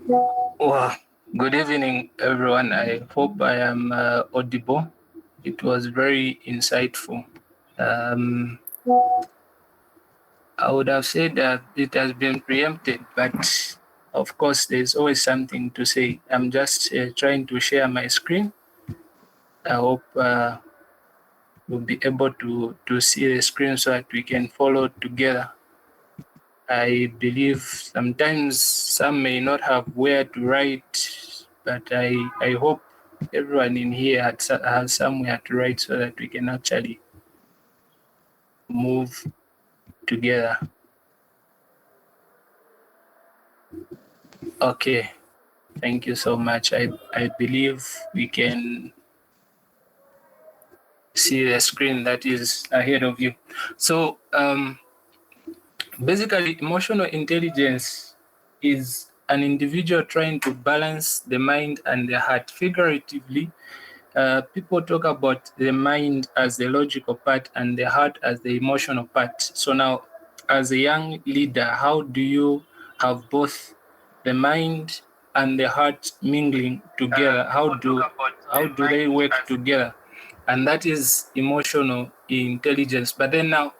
Wow. Good evening, everyone. I hope I am audible. It was very insightful. Um, I would have said that it has been preempted, but of course, there's always something to say. I'm just trying to share my screen. I hope we'll be able to see the screen so that we can follow together. I believe sometimes some may not have where to write, but I hope everyone in here has somewhere to write so that we can actually move together. Okay, thank you so much. I believe we can see the screen that is ahead of you. So basically, emotional intelligence is an individual trying to balance the mind and the heart. Figuratively, people talk about the mind as the logical part and the heart as the emotional part. So now, as a young leader, how do you have both the mind and the heart mingling together? How do they work together? And that is emotional intelligence. But then now,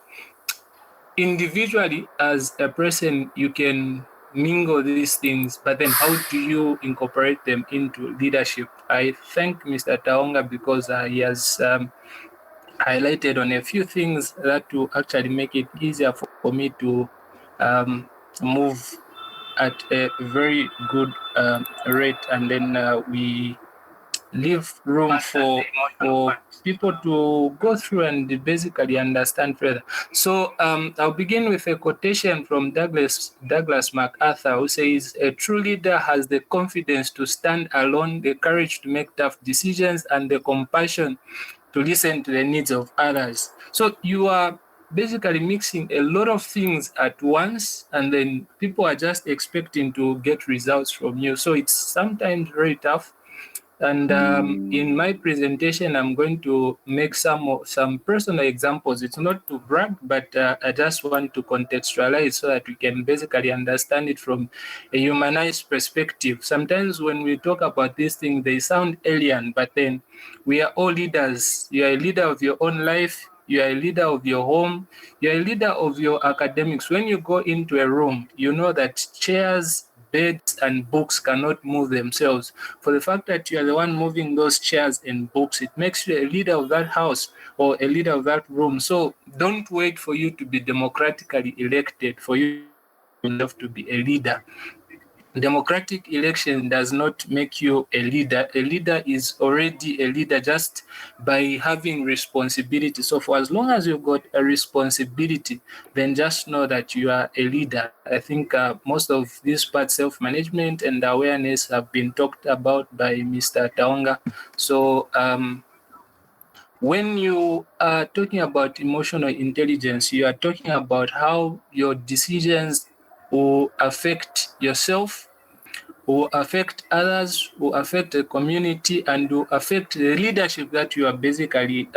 individually as a person you can mingle these things, but then how do you incorporate them into leadership? I thank Mr. Taonga because he has highlighted on a few things that will actually make it easier for me to move at a very good rate, and then we leave room for people to go through and basically understand further. So I'll begin with a quotation from Douglas MacArthur, who says, "A true leader has the confidence to stand alone, the courage to make tough decisions, and the compassion to listen to the needs of others." So you are basically mixing a lot of things at once, and then people are just expecting to get results from you. So it's sometimes very tough. And in my presentation, I'm going to make some personal examples. It's not to brag, but I just want to contextualize so that we can basically understand it from a humanized perspective. Sometimes when we talk about these things, they sound alien, but then we are all leaders. You are a leader of your own life. You are a leader of your home. You are a leader of your academics. When you go into a room, you know that chairs, beds, and books cannot move themselves. For the fact that you are the one moving those chairs and books, it makes you a leader of that house or a leader of that room. So don't wait for you to be democratically elected for you to be a leader. Democratic election does not make you a leader. A leader is already a leader just by having responsibility. So for as long as you've got a responsibility, then just know that you are a leader. I think most of these parts, self-management and awareness, have been talked about by Mr. Taonga. So when you are talking about emotional intelligence, you are talking about how your decisions will affect yourself, will affect others, will affect the community, and will affect the leadership that you are basically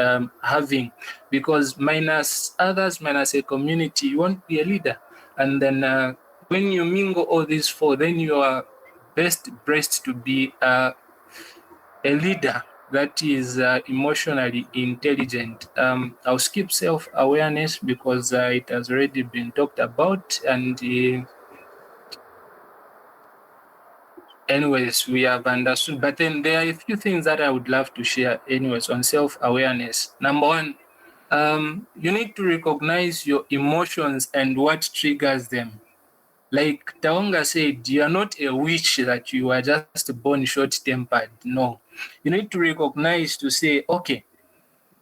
having. Because minus others, minus a community, you won't be a leader. And then when you mingle all these four, then you are best braced to be a leader that is emotionally intelligent. I'll skip self-awareness because it has already been talked about, and anyways, we have understood. But then there are a few things that I would love to share anyways on self-awareness. Number one, you need to recognize your emotions and what triggers them. Like Taonga said, you are not a witch that you are just born short-tempered. No. You need to recognize to say, okay,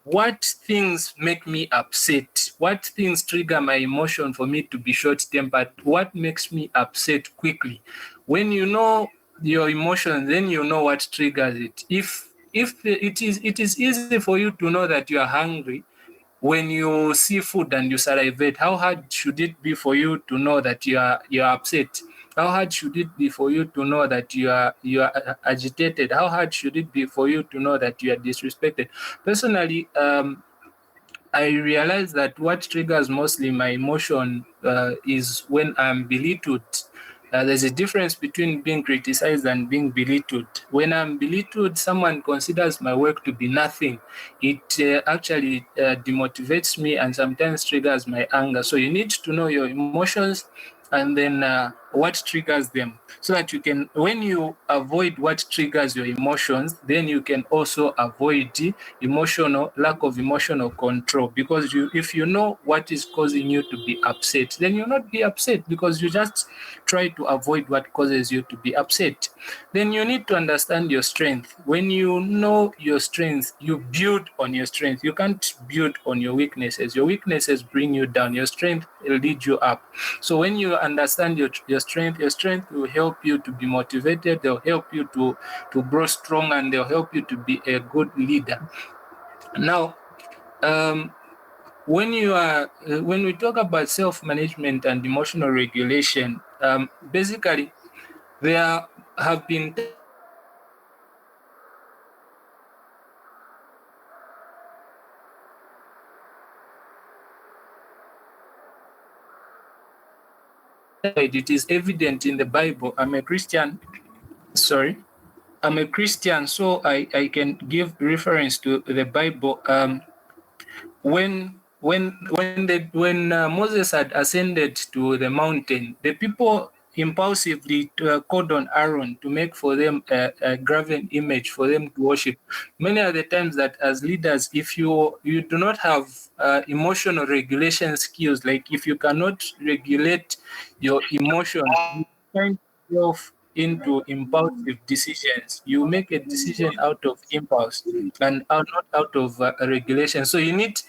what things make me upset? What things trigger my emotion for me to be short-tempered? What makes me upset quickly? When you know your emotion, then you know what triggers it. If it is easy for you to know that you are hungry when you see food and you salivate. How hard should it be for you to know that you are upset? How hard should it be for you to know that you are agitated? How hard should it be for you to know that you are disrespected? Personally, I realize that what triggers mostly my emotion is when I'm belittled. There's a difference between being criticized and being belittled. When I'm belittled, someone considers my work to be nothing. It actually demotivates me and sometimes triggers my anger. So you need to know your emotions and then what triggers them, so that you can, when you avoid what triggers your emotions, then you can also avoid the lack of emotional control. Because if you know what is causing you to be upset, then you'll not be upset, because you just try to avoid what causes you to be upset. Then you need to understand your strength. When you know your strength, you build on your strength. You can't build on your weaknesses. Your weaknesses bring you down. Your strength will lead you up. So when you understand your strength will help you to be motivated. They'll help you to grow strong, and they'll help you to be a good leader. Now, when we talk about self-management and emotional regulation, basically there have been it is evident in the Bible. I'm a Christian. Sorry. I'm a Christian, so I can give reference to the Bible. When Moses had ascended to the mountain, the people impulsively called on Aaron to make for them a graven image for them to worship. Many are the times that as leaders, if you do not have emotional regulation skills, like if you cannot regulate your emotions, you find yourself into impulsive decisions. You make a decision out of impulse and not out of regulation. So you need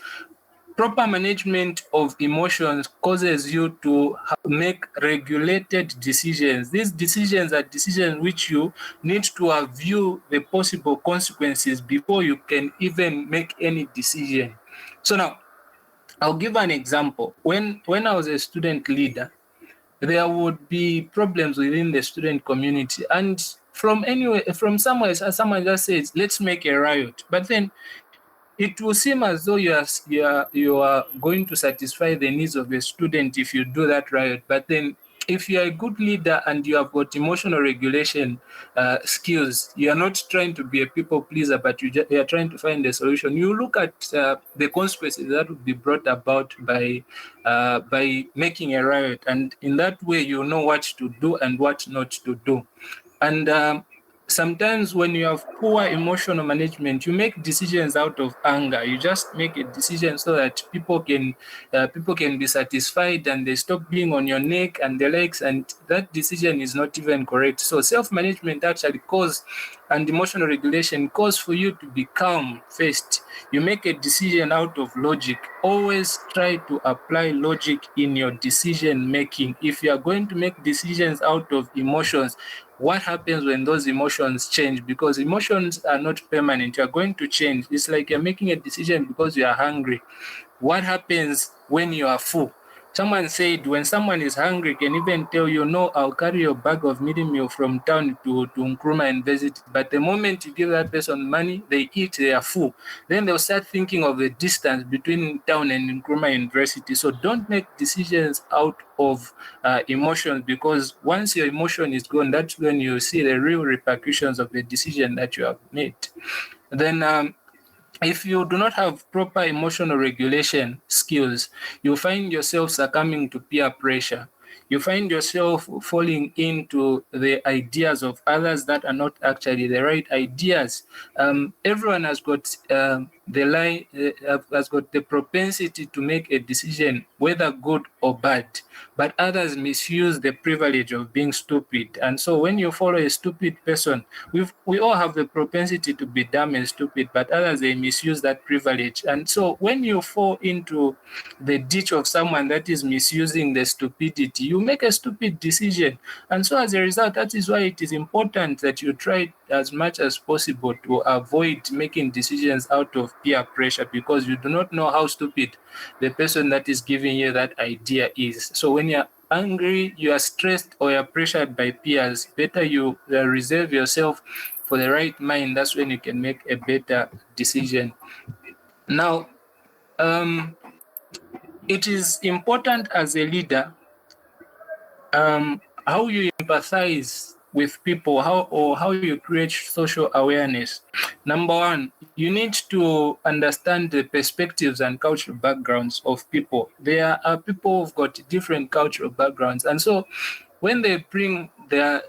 proper management of emotions causes you to make regulated decisions. These decisions are decisions which you need to view the possible consequences before you can even make any decision. So now, I'll give an example. When I was a student leader, there would be problems within the student community, and from somewhere, someone just says, "Let's make a riot," but then it will seem as though you are going to satisfy the needs of the student if you do that riot. But then if you are a good leader and you have got emotional regulation skills, you are not trying to be a people pleaser, but you are trying to find a solution. You look at the consequences that would be brought about by making a riot, and in that way you know what to do and what not to do. And sometimes when you have poor emotional management, you make decisions out of anger. You just make a decision so that people can be satisfied and they stop being on your neck and the likes, and that decision is not even correct. So self-management actually cause, and emotional regulation cause for you to be calm first. You make a decision out of logic. Always try to apply logic in your decision making. If you are going to make decisions out of emotions, what happens when those emotions change? Because emotions are not permanent. You are going to change. It's like you're making a decision because you are hungry. What happens when you are full? Someone said when someone is hungry, can even tell you, no, I'll carry your bag of midi meal from town to Nkrumah and visit. But the moment you give that person money, they eat, they are full. Then they'll start thinking of the distance between town and Nkrumah University. So don't make decisions out of emotions, because once your emotion is gone, that's when you see the real repercussions of the decision that you have made. Then if you do not have proper emotional regulation skills, you find yourself succumbing to peer pressure. You find yourself falling into the ideas of others that are not actually the right ideas. Everyone has got has got the propensity to make a decision, whether good or bad, but others misuse the privilege of being stupid. And so when you follow a stupid person, we all have the propensity to be dumb and stupid, but others, they misuse that privilege. And so when you fall into the ditch of someone that is misusing the stupidity, you make a stupid decision. And so as a result, that is why it is important that you try as much as possible to avoid making decisions out of peer pressure, because you do not know how stupid the person that is giving you that idea is. So when you're angry, you are stressed, or you're pressured by peers, better you reserve yourself for the right mind. That's when you can make a better decision. Now, it is important as a leader how you empathize with people, how you create social awareness. Number one, you need to understand the perspectives and cultural backgrounds of people. There are people who've got different cultural backgrounds, and so when they bring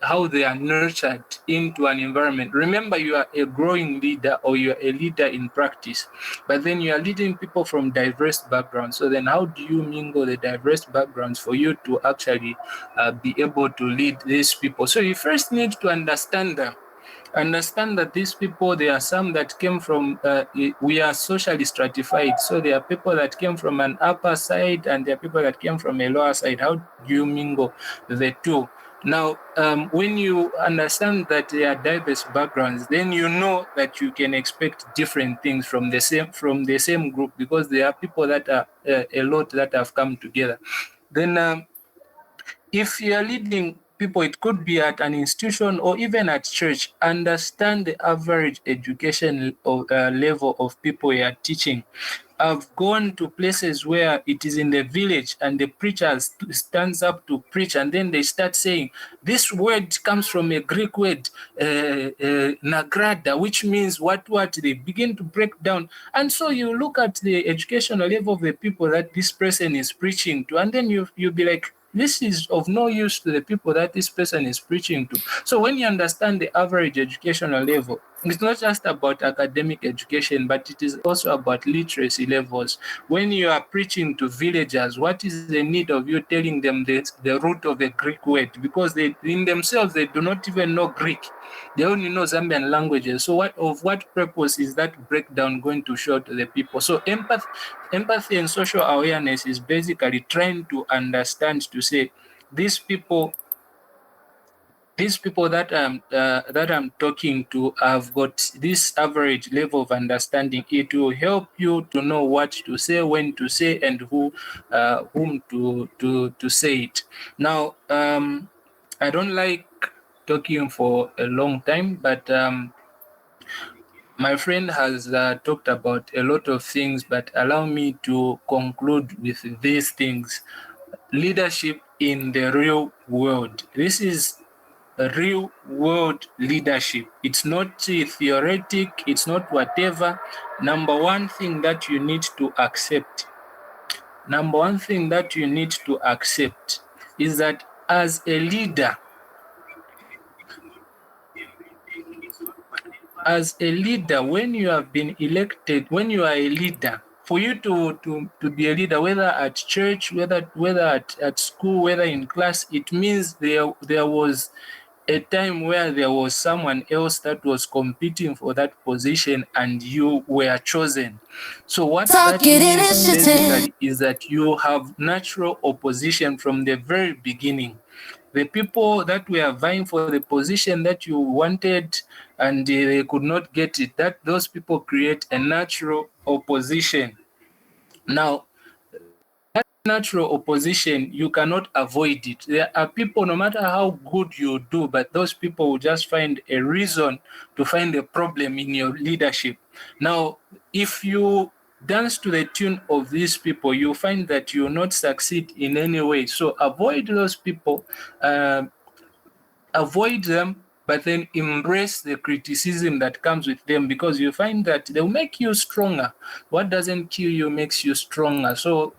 how they are nurtured into an environment, remember you are a growing leader or you are a leader in practice, but then you are leading people from diverse backgrounds. So then how do you mingle the diverse backgrounds for you to actually be able to lead these people? So you first need to understand them. Understand that these people, there are some that came from, we are socially stratified. So there are people that came from an upper side and there are people that came from a lower side. How do you mingle the two? Now, when you understand that there are diverse backgrounds, then you know that you can expect different things from the same group, because there are people that are a lot that have come together. Then if you are leading people, it could be at an institution or even at church, understand the average education level of people you are teaching. I've gone to places where it is in the village and the preacher stands up to preach, and then they start saying, this word comes from a Greek word, nagrada, which means what. They begin to break down. And so you look at the educational level of the people that this person is preaching to, and then you'll be like, this is of no use to the people that this person is preaching to. So when you understand the average educational level, it's not just about academic education, but it is also about literacy levels. When you are preaching to villagers, what is the need of you telling them the root of a Greek word? Because they, in themselves, they do not even know Greek. They only know Zambian languages. So what purpose is that breakdown going to show to the people? So empathy and social awareness is basically trying to understand, to say, these people that I'm talking to have got this average level of understanding. It will help you to know what to say, when to say, and whom to say it. Now, I don't like talking for a long time, but my friend has talked about a lot of things, but allow me to conclude with these things. Leadership in the real world. This is real world leadership. It's not theoretic, it's not whatever. Number one thing that you need to accept is that as a leader, when you have been elected, when you are a leader, for you to be a leader, whether at church, whether at school, whether in class, it means there was a time where there was someone else that was competing for that position and you were chosen. So what that means basically is that you have natural opposition from the very beginning. The people that were vying for the position that you wanted and they could not get it, that those people create a natural opposition. Now, natural opposition, you cannot avoid it. There are people, no matter how good you do, but those people will just find a reason to find a problem in your leadership. Now, if you dance to the tune of these people, you find that you will not succeed in any way. So avoid those people. Avoid them, but then embrace the criticism that comes with them, because you find that they'll make you stronger. What doesn't kill you makes you stronger. So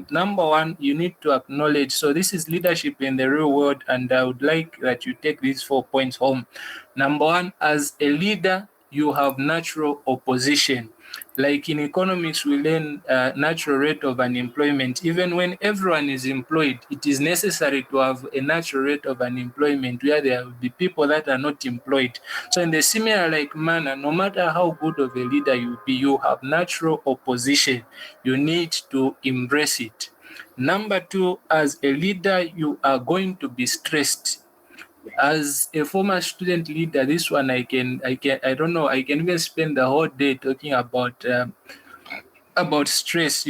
number one, you need to acknowledge. So this is leadership in the real world, and I would like that you take these 4 points home. Number one, as a leader, you have natural opposition. Like in economics, we learn natural rate of unemployment. Even when everyone is employed, it is necessary to have a natural rate of unemployment where there will be people that are not employed. So in the similar like manner, no matter how good of a leader you be, you have natural opposition. You need to embrace it. Number two, as a leader, you are going to be stressed. As a former student leader, this one I don't know, I can even spend the whole day talking about stress,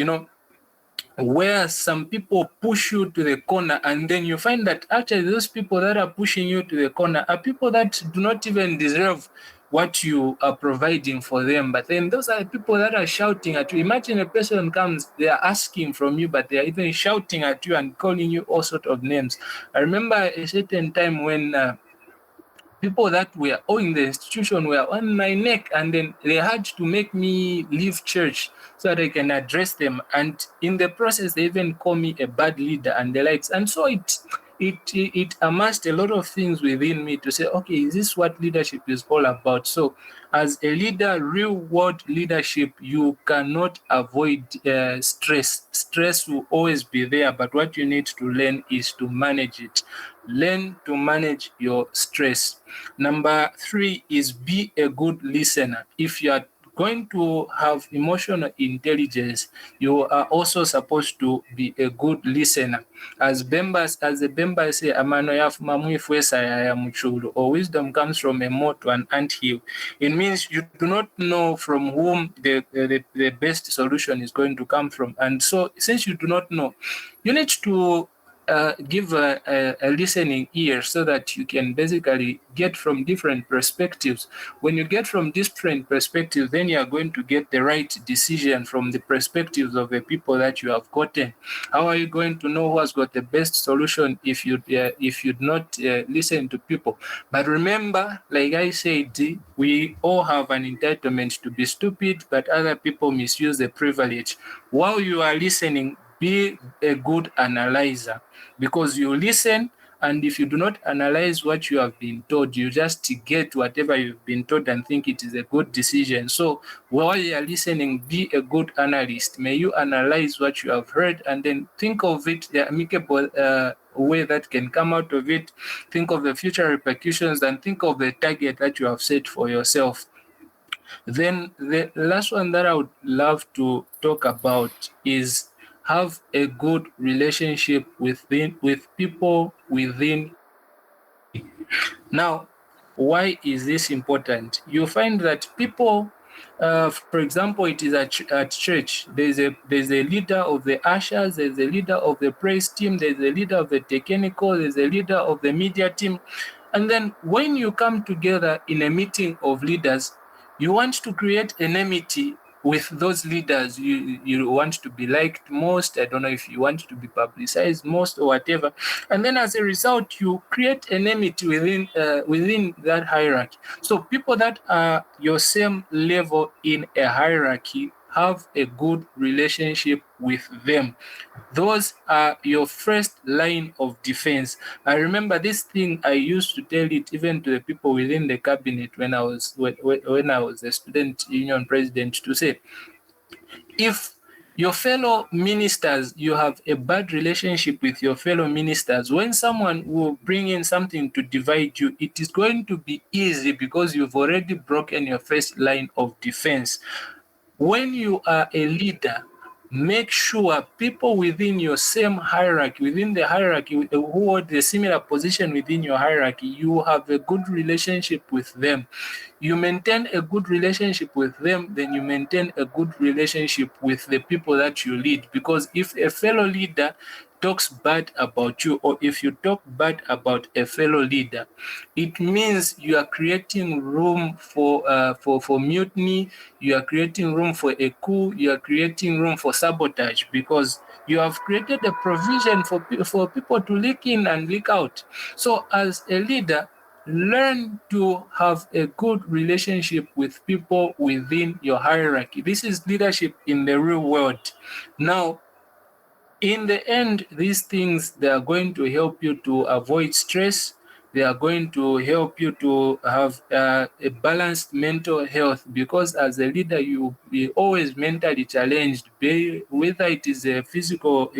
where some people push you to the corner, and then you find that actually those people that are pushing you to the corner are people that do not even deserve what you are providing for them. But then those are the people that are shouting at you. Imagine a person comes, they are asking from you, but they are even shouting at you and calling you all sorts of names. I remember a certain time when people that were owing the institution were on my neck, and then they had to make me leave church so that I can address them. And in the process, they even call me a bad leader and the likes. And so it amassed a lot of things within me to say, okay, is this what leadership is all about? So as a leader, real world leadership, you cannot avoid stress. Stress will always be there, but what you need to learn is to manage it. Learn to manage your stress. Number 3 is be a good listener. If you are going to have emotional intelligence, you are also supposed to be a good listener. As the Bemba say, amano yafuma mwifwesa ya muchulu, or wisdom comes from a moat to an anthill. It means you do not know from whom the best solution is going to come from. And so since you do not know, you need to give a listening ear so that you can basically get from different perspectives. When you get from different perspectives, then you are going to get the right decision from the perspectives of the people that you have gotten. How are you going to know who has got the best solution if you not listen to people? But remember, like I said, we all have an entitlement to be stupid, but other people misuse the privilege. While you are listening, be a good analyzer, because you listen, and if you do not analyze what you have been told, you just get whatever you've been told and think it is a good decision. So while you are listening, be a good analyst. May you analyze what you have heard and then think of it the amicable way that can come out of it. Think of the future repercussions and think of the target that you have set for yourself. Then the last one that I would love to talk about is have a good relationship with people within your hierarchy. Now, why is this important? You find that people, for example, it is at church. There's a leader of the ushers, there's a leader of the praise team, there's a leader of the technical, there's a leader of the media team. And then when you come together in a meeting of leaders, you want to create enmity with those leaders. You want to be liked most. I don't know if you want to be publicized most or whatever. And then as a result, you create enmity within that hierarchy. So people that are your same level in a hierarchy, have a good relationship with them. Those are your first line of defense. I remember this thing, I used to tell it even to the people within the cabinet when I was a student union president, to say, if your fellow ministers, you have a bad relationship with your fellow ministers, when someone will bring in something to divide you, it is going to be easy because you've already broken your first line of defense. When you are a leader, make sure people within your same hierarchy, within the hierarchy, who hold a similar position within your hierarchy, you have a good relationship with them. You maintain a good relationship with them, then you maintain a good relationship with the people that you lead. Because if a fellow leader talks bad about you, or if you talk bad about a fellow leader, it means you are creating room for mutiny, you are creating room for a coup, you are creating room for sabotage, because you have created a provision for people to leak in and leak out. So as a leader, learn to have a good relationship with people within your hierarchy. This is leadership in the real world. Now, in the end, these things, they are going to help you to avoid stress. They are going to help you to have a balanced mental health, because as a leader, you will be always mentally challenged, whether it is a physical,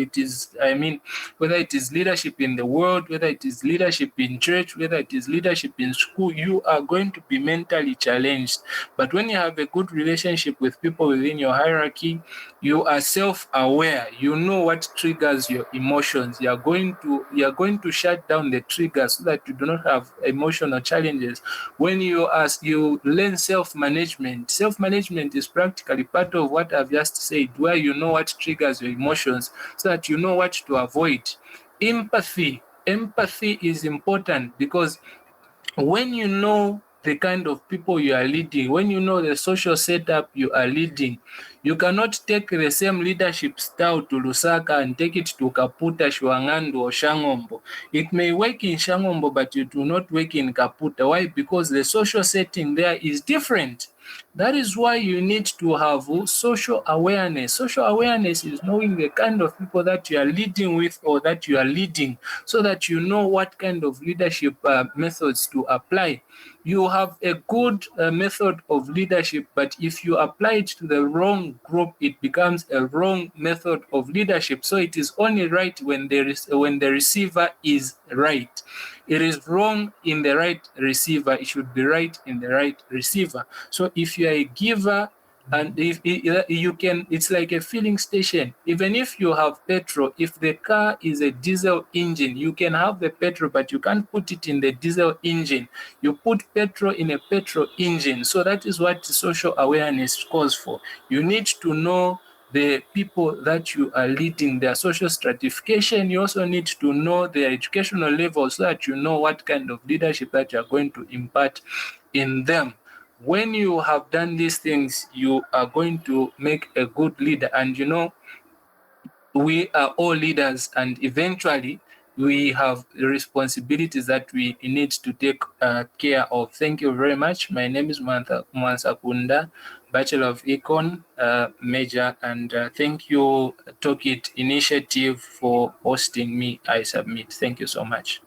whether it is leadership in the world, whether it is leadership in church, whether it is leadership in school, you are going to be mentally challenged. But when you have a good relationship with people within your hierarchy, you are self-aware. You know what triggers your emotions. You are going to shut down the triggers so that you do not have emotional challenges. When you learn self-management. Self-management is practically part of what I've just said, where you know what triggers your emotions so that you know what to avoid. Empathy is important, because when you know the kind of people you are leading, when you know the social setup you are leading, you cannot take the same leadership style to Lusaka and take it to Kaputa, Shwangandu, or Shangombo. It may work in Shangombo, but it will not work in Kaputa. Why? Because the social setting there is different. That is why you need to have social awareness. Social awareness is knowing the kind of people that you are leading with or that you are leading, so that you know what kind of leadership methods to apply. You have a good method of leadership, but if you apply it to the wrong group, it becomes a wrong method of leadership. So it is only right when the receiver is right. It is wrong in the right receiver. It should be right in the right receiver. So if you are a giver, and if you can, it's like a filling station. Even if you have petrol, if the car is a diesel engine, you can have the petrol, but you can't put it in the diesel engine. You put petrol in a petrol engine. So that is what social awareness calls for. You need to know the people that you are leading, their social stratification. You also need to know their educational level, so that you know what kind of leadership that you are going to impart in them. When you have done these things, you are going to make a good leader. And we are all leaders, and eventually we have responsibilities that we need to take care of. Thank you very much. My name is Mwansakunda, Bachelor of Econ major, and thank you, Talk It Initiative, for hosting me. I submit. Thank you so much.